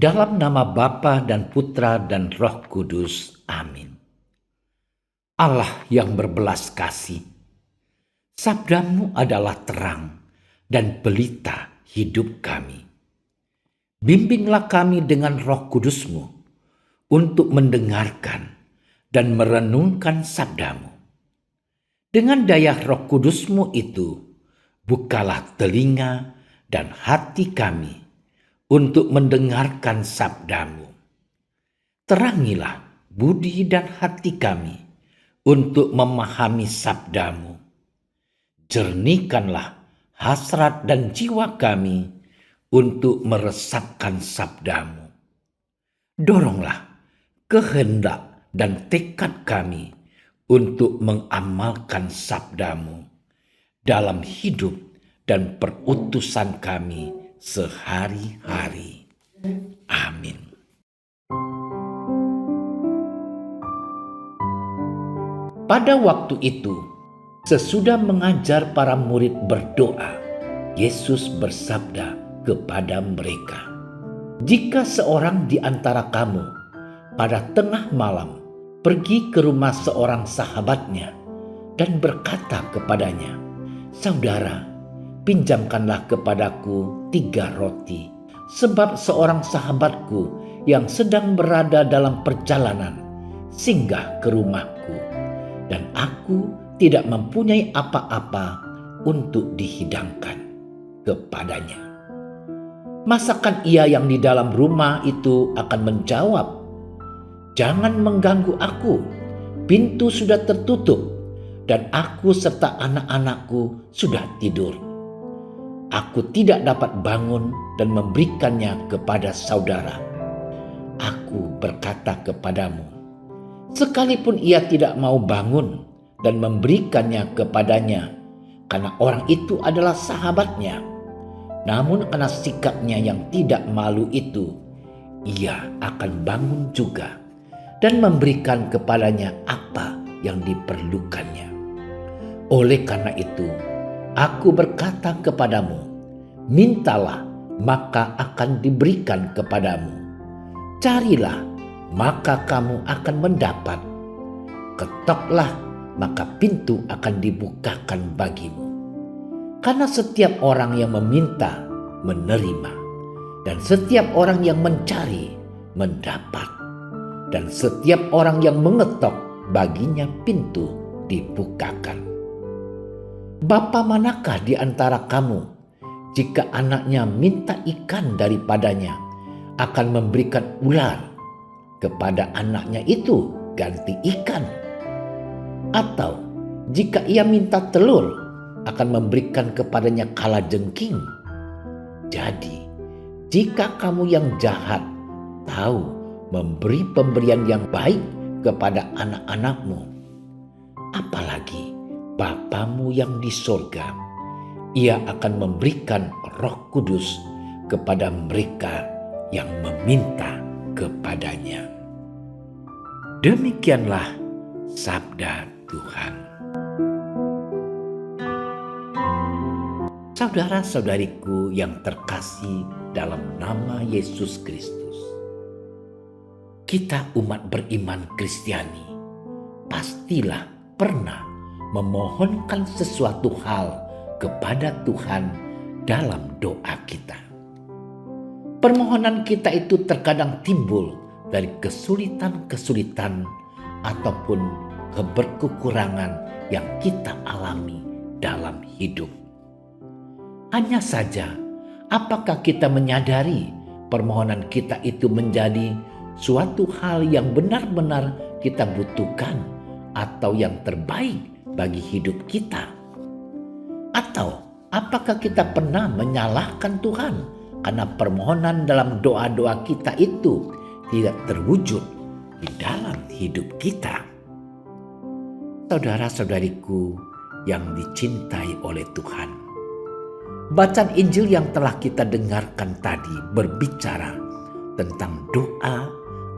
Dalam nama Bapa dan Putra dan Roh Kudus. Amin. Allah yang berbelas kasih, sabdamu adalah terang dan pelita hidup kami. Bimbinglah kami dengan Roh Kudusmu untuk mendengarkan dan merenungkan sabdamu. Dengan daya Roh Kudusmu itu, bukalah telinga dan hati kami untuk mendengarkan sabdamu. Terangilah budi dan hati kami untuk memahami sabdamu. Jernihkanlah hasrat dan jiwa kami untuk meresapkan sabdamu. Doronglah kehendak dan tekad kami untuk mengamalkan sabdamu dalam hidup dan perutusan kami sehari-hari. Amin. Pada waktu itu, sesudah mengajar para murid berdoa, Yesus bersabda kepada mereka, "Jika seorang di antara kamu pada tengah malam pergi ke rumah seorang sahabatnya dan berkata kepadanya, 'Saudara, pinjamkanlah kepadaku 3 roti, sebab seorang sahabatku yang sedang berada dalam perjalanan singgah ke rumahku, dan aku tidak mempunyai apa-apa untuk dihidangkan kepadanya.' Masakan ia yang di dalam rumah itu akan menjawab, 'Jangan mengganggu aku, pintu sudah tertutup dan aku serta anak-anakku sudah tidur. Aku tidak dapat bangun dan memberikannya kepada saudara.' Aku berkata kepadamu, sekalipun ia tidak mau bangun dan memberikannya kepadanya, karena orang itu adalah sahabatnya, namun karena sikapnya yang tidak malu itu, ia akan bangun juga dan memberikan kepadanya apa yang diperlukannya. Oleh karena itu, aku berkata kepadamu, mintalah maka akan diberikan kepadamu. Carilah maka kamu akan mendapat. Ketoklah maka pintu akan dibukakan bagimu. Karena setiap orang yang meminta menerima, dan setiap orang yang mencari mendapat, dan setiap orang yang mengetok baginya pintu dibukakan. Bapa manakah di antara kamu, jika anaknya minta ikan daripadanya, akan memberikan ular kepada anaknya itu ganti ikan? Atau jika ia minta telur, akan memberikan kepadanya kalajengking? Jadi, jika kamu yang jahat tahu memberi pemberian yang baik kepada anak-anakmu, apalagi Bapamu yang di sorga, ia akan memberikan Roh Kudus kepada mereka yang meminta kepadanya." Demikianlah sabda Tuhan. Saudara-saudariku yang terkasih dalam nama Yesus Kristus, kita umat beriman Kristiani pastilah pernah memohonkan sesuatu hal kepada Tuhan dalam doa kita. Permohonan kita itu terkadang timbul dari kesulitan-kesulitan ataupun keberkekurangan yang kita alami dalam hidup. Hanya saja, apakah kita menyadari permohonan kita itu menjadi suatu hal yang benar-benar kita butuhkan atau yang terbaik bagi hidup kita? Atau apakah kita pernah menyalahkan Tuhan karena permohonan dalam doa-doa kita itu tidak terwujud di dalam hidup kita? Saudara-saudariku yang dicintai oleh Tuhan, bacaan Injil yang telah kita dengarkan tadi berbicara tentang doa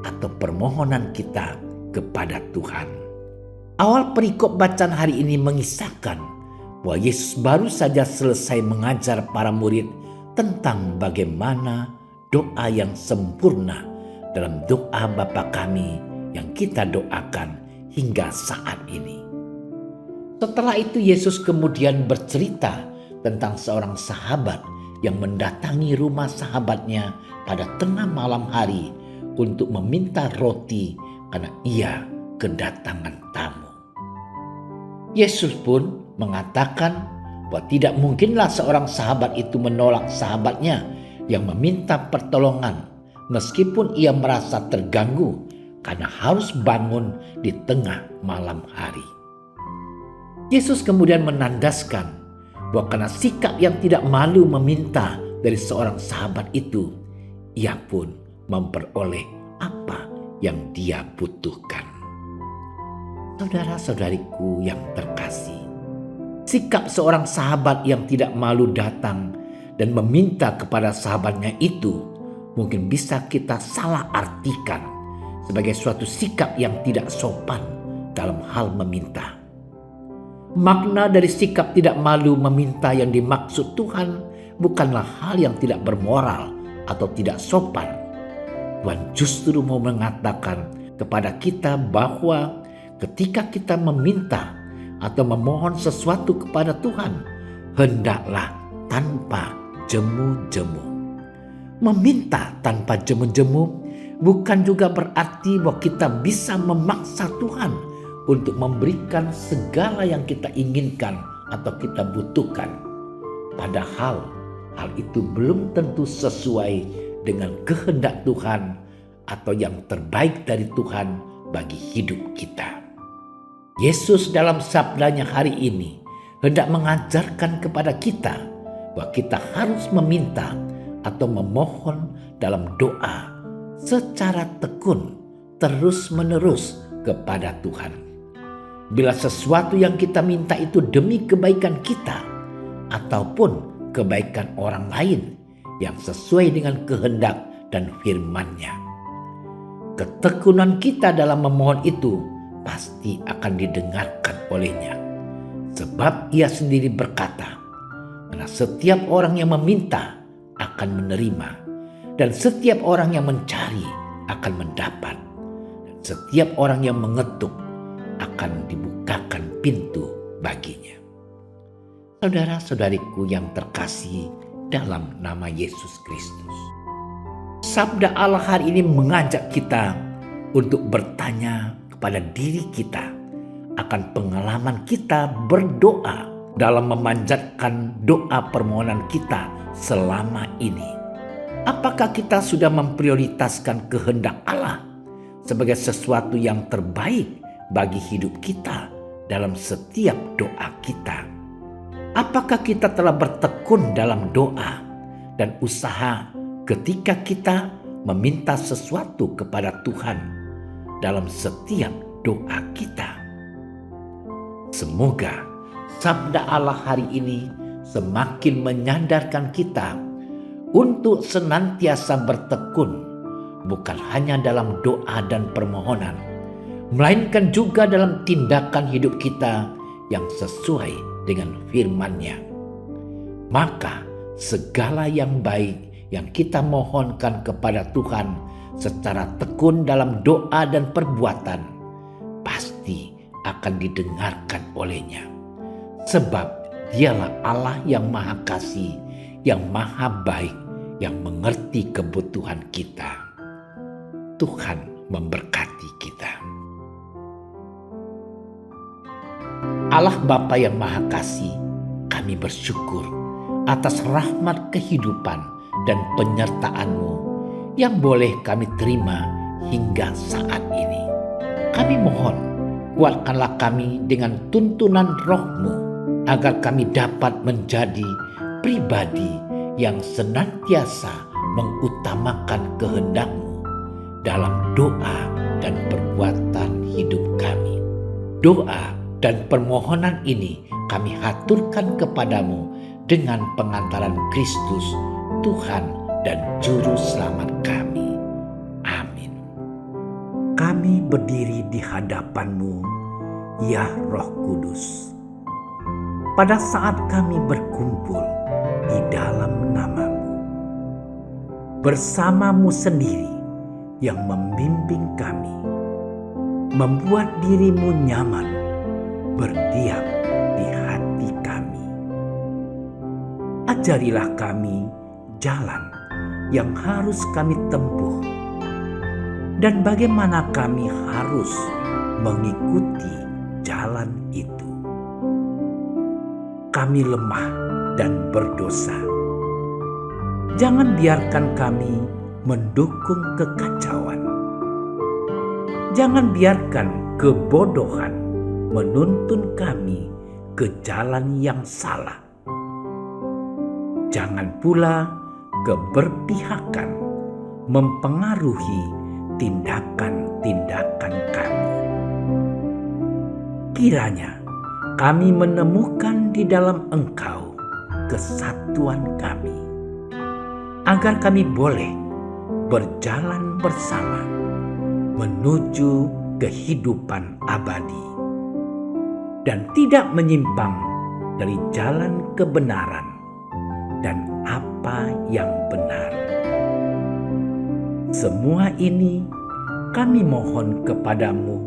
atau permohonan kita kepada Tuhan. Awal perikop bacaan hari ini mengisahkan bahwa Yesus baru saja selesai mengajar para murid tentang bagaimana doa yang sempurna dalam doa Bapa kami yang kita doakan hingga saat ini. Setelah itu Yesus kemudian bercerita tentang seorang sahabat yang mendatangi rumah sahabatnya pada tengah malam hari untuk meminta roti karena ia kedatangan tamu. Yesus pun mengatakan bahwa tidak mungkinlah seorang sahabat itu menolak sahabatnya yang meminta pertolongan meskipun ia merasa terganggu karena harus bangun di tengah malam hari. Yesus kemudian menandaskan bahwa karena sikap yang tidak malu meminta dari seorang sahabat itu, ia pun memperoleh apa yang dia butuhkan. Saudara-saudariku yang terkasih, sikap seorang sahabat yang tidak malu datang dan meminta kepada sahabatnya itu mungkin bisa kita salah artikan sebagai suatu sikap yang tidak sopan dalam hal meminta. Makna dari sikap tidak malu meminta yang dimaksud Tuhan bukanlah hal yang tidak bermoral atau tidak sopan. Tuhan justru mau mengatakan kepada kita bahwa ketika kita meminta atau memohon sesuatu kepada Tuhan, hendaklah tanpa jemu-jemu. Meminta tanpa jemu-jemu bukan juga berarti bahwa kita bisa memaksa Tuhan untuk memberikan segala yang kita inginkan atau kita butuhkan. Padahal hal itu belum tentu sesuai dengan kehendak Tuhan atau yang terbaik dari Tuhan bagi hidup kita. Yesus dalam sabdanya hari ini hendak mengajarkan kepada kita bahwa kita harus meminta atau memohon dalam doa secara tekun terus-menerus kepada Tuhan. Bila sesuatu yang kita minta itu demi kebaikan kita ataupun kebaikan orang lain yang sesuai dengan kehendak dan firman-Nya, ketekunan kita dalam memohon itu pasti akan didengarkan oleh-Nya. Sebab Ia sendiri berkata, karena setiap orang yang meminta akan menerima, dan setiap orang yang mencari akan mendapat, dan setiap orang yang mengetuk akan dibukakan pintu baginya. Saudara-saudariku yang terkasih dalam nama Yesus Kristus, sabda Allah hari ini mengajak kita untuk bertanya kepada diri kita akan pengalaman kita berdoa dalam memanjatkan doa permohonan kita selama ini. Apakah kita sudah memprioritaskan kehendak Allah sebagai sesuatu yang terbaik bagi hidup kita dalam setiap doa kita? Apakah kita telah bertekun dalam doa dan usaha ketika kita meminta sesuatu kepada Tuhan dalam setiap doa kita? Semoga sabda Allah hari ini semakin menyadarkan kita untuk senantiasa bertekun, bukan hanya dalam doa dan permohonan, melainkan juga dalam tindakan hidup kita yang sesuai dengan firman-Nya. Maka segala yang baik yang kita mohonkan kepada Tuhan secara tekun dalam doa dan perbuatan pasti akan didengarkan oleh-Nya. Sebab Dialah Allah yang Maha Kasih, yang Maha Baik, yang mengerti kebutuhan kita. Tuhan memberkati kita. Allah Bapa yang Maha Kasih, kami bersyukur atas rahmat kehidupan dan penyertaan-Mu yang boleh kami terima hingga saat ini. Kami mohon, kuatkanlah kami dengan tuntunan Roh-Mu agar kami dapat menjadi pribadi yang senantiasa mengutamakan kehendak-Mu dalam doa dan perbuatan hidup kami. Doa dan permohonan ini kami haturkan kepadamu dengan pengantaran Kristus, Tuhan dan Juru Selamat kami. Amin. Kami berdiri di hadapan-Mu, ya Roh Kudus, pada saat kami berkumpul di dalam nama-Mu. bersama-Mu sendiri yang membimbing kami, membuat diri-Mu nyaman berdiam di hati kami. Ajarilah kami jalan yang harus kami tempuh dan bagaimana kami harus mengikuti jalan itu. Kami lemah dan berdosa. Jangan biarkan kami mendukung kekacauan. Jangan biarkan kebodohan menuntun kami ke jalan yang salah. Jangan pula keberpihakan mempengaruhi tindakan-tindakan kami. Kiranya kami menemukan di dalam Engkau kesatuan kami, agar kami boleh berjalan bersama menuju kehidupan abadi dan tidak menyimpang dari jalan kebenaran dan apa yang benar. Semua ini kami mohon kepadamu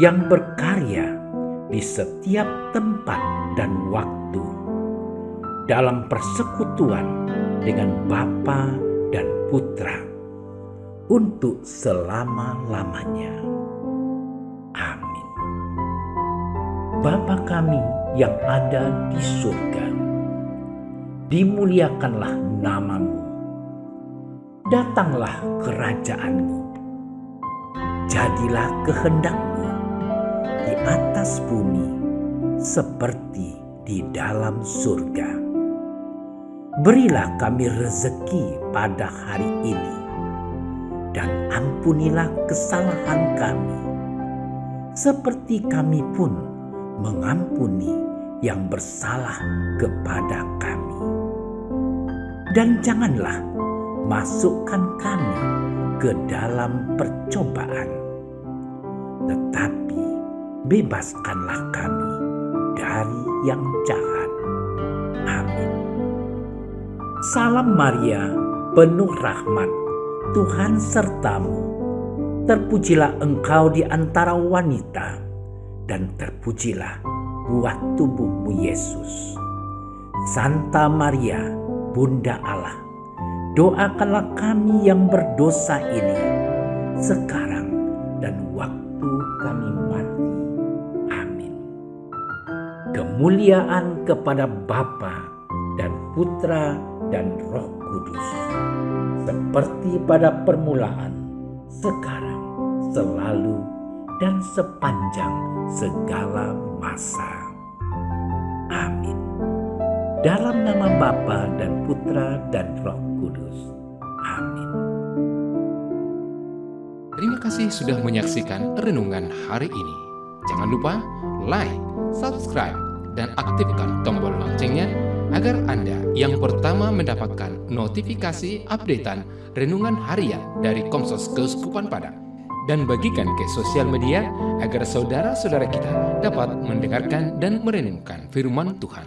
yang berkarya di setiap tempat dan waktu dalam persekutuan dengan Bapa dan Putra untuk selama-lamanya. Amin. Bapa kami yang ada di surga, dimuliakanlah nama-Mu. Datanglah kerajaan-Mu. Jadilah kehendak-Mu di atas bumi seperti di dalam surga. Berilah kami rezeki pada hari ini, dan ampunilah kesalahan kami, seperti kami pun mengampuni yang bersalah kepada kami. Dan janganlah masukkan kami ke dalam percobaan, tetapi bebaskanlah kami dari yang jahat. Amin. Salam Maria, penuh rahmat, Tuhan sertamu. Terpujilah engkau di antara wanita, dan terpujilah buah tubuhmu Yesus. Santa Maria, Bunda Allah, doakanlah kami yang berdosa ini, sekarang dan waktu kami mati. Amin. Kemuliaan kepada Bapa dan Putra dan Roh Kudus, seperti pada permulaan, sekarang, selalu, dan sepanjang segala masa. Amin. Dalam nama Bapa dan Putra dan Roh Kudus. Amin. Terima kasih sudah menyaksikan renungan hari ini. Jangan lupa like, subscribe, dan aktifkan tombol loncengnya agar Anda yang pertama mendapatkan notifikasi updatean renungan harian dari Komsos Keuskupan Padang. Dan bagikan ke sosial media agar saudara-saudara kita dapat mendengarkan dan merenungkan firman Tuhan.